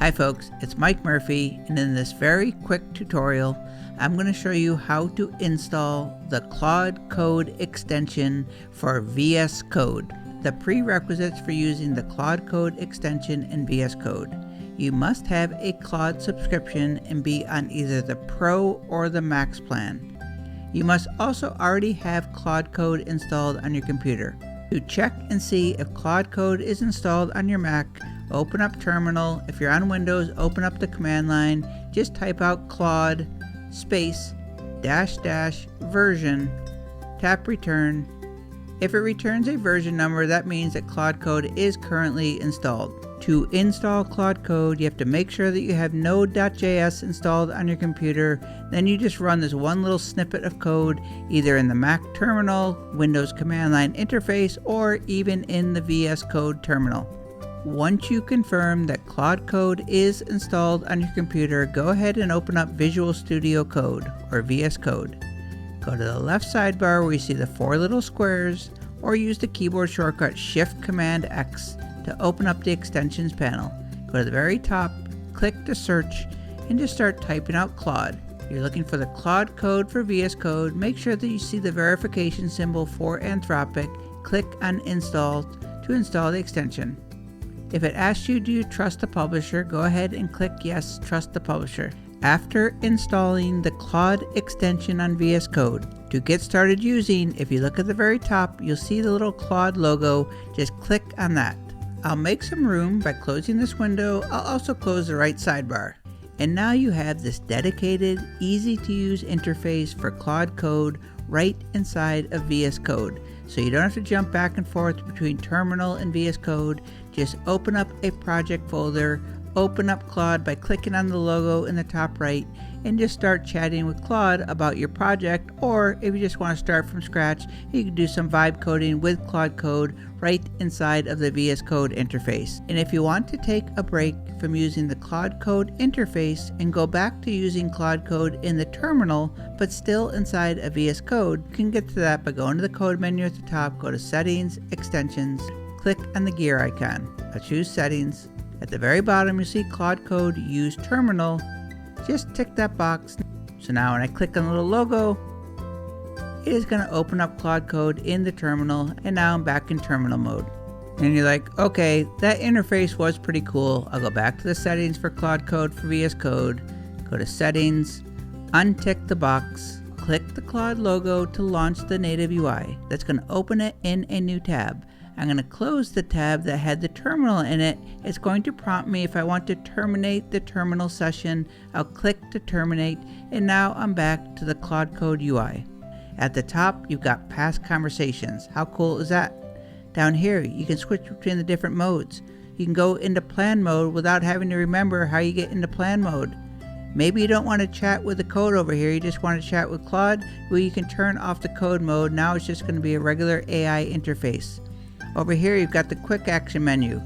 Hi folks, it's Mike Murphy, and in this very quick tutorial, I'm going to show you how to install the Claude Code Extension for VS Code. The prerequisites for using the Claude Code Extension in VS Code. You must have a Claude subscription and be on either the Pro or the Max plan. You must also already have Claude Code installed on your computer. To check and see if Claude Code is installed on your Mac, open up Terminal. If you're on Windows, open up the command line. Just type out Claude space -- version, tap return. If it returns a version number, that means that Claude Code is currently installed. To install Claude Code, you have to make sure that you have Node.js installed on your computer. Then you just run this one little snippet of code either in the Mac terminal, Windows command line interface, or even in the VS Code terminal. Once you confirm that Claude Code is installed on your computer, go ahead and open up Visual Studio Code, or VS Code. Go to the left sidebar where you see the 4 little squares, or use the keyboard shortcut Shift-Command-X to open up the extensions panel. Go to the very top, click to search, and just start typing out Claude. You're looking for the Claude Code for VS Code. Make sure that you see the verification symbol for Anthropic. Click on Install to install the extension. If it asks you, do you trust the publisher, go ahead and click Yes, trust the publisher. After installing the Claude extension on VS Code, to get started using, if you look at the very top, you'll see the little Claude logo. Just click on that. I'll make some room by closing this window. I'll also close the right sidebar. And now you have this dedicated, easy to use interface for Claude Code right inside of VS Code. So you don't have to jump back and forth between Terminal and VS Code. Just open up a project folder, open up Claude by clicking on the logo in the top right, and just start chatting with Claude about your project. Or if you just want to start from scratch, you can do some vibe coding with Claude Code right inside of the VS Code interface. And if you want to take a break from using the Claude Code interface and go back to using Claude Code in the terminal, but still inside of VS Code, you can get to that by going to the code menu at the top, go to Settings, Extensions, click on the gear icon. I'll choose Settings. At the very bottom, you see Claude Code Use Terminal. Just tick that box. So now when I click on the little logo, it is going to open up Claude Code in the terminal, and now I'm back in terminal mode. And you're like, okay, that interface was pretty cool. I'll go back to the settings for Claude Code for VS Code, go to Settings, untick the box, click the Claude logo to launch the native UI. That's going to open it in a new tab. I'm going to close the tab that had the terminal in it. It's going to prompt me if I want to terminate the terminal session. I'll click to terminate, and now I'm back to the Claude Code UI. At the top, you've got past conversations. How cool is that? Down here, you can switch between the different modes. You can go into plan mode without having to remember how you get into plan mode. Maybe you don't want to chat with the code over here, you just want to chat with Claude. Well, you can turn off the code mode. Now it's just going to be a regular AI interface. Over here, you've got the quick action menu.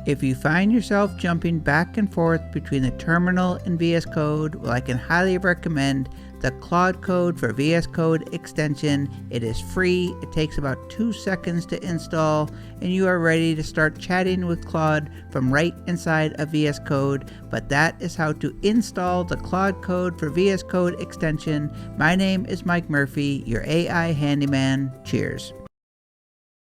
If you find yourself jumping back and forth between the terminal and VS Code, well, I can highly recommend the Claude Code for VS Code extension. It is free. It takes about 2 seconds to install, and you are ready to start chatting with Claude from right inside of VS Code. But that is how to install the Claude Code for VS Code extension. My name is Mike Murphy, your AI handyman. Cheers.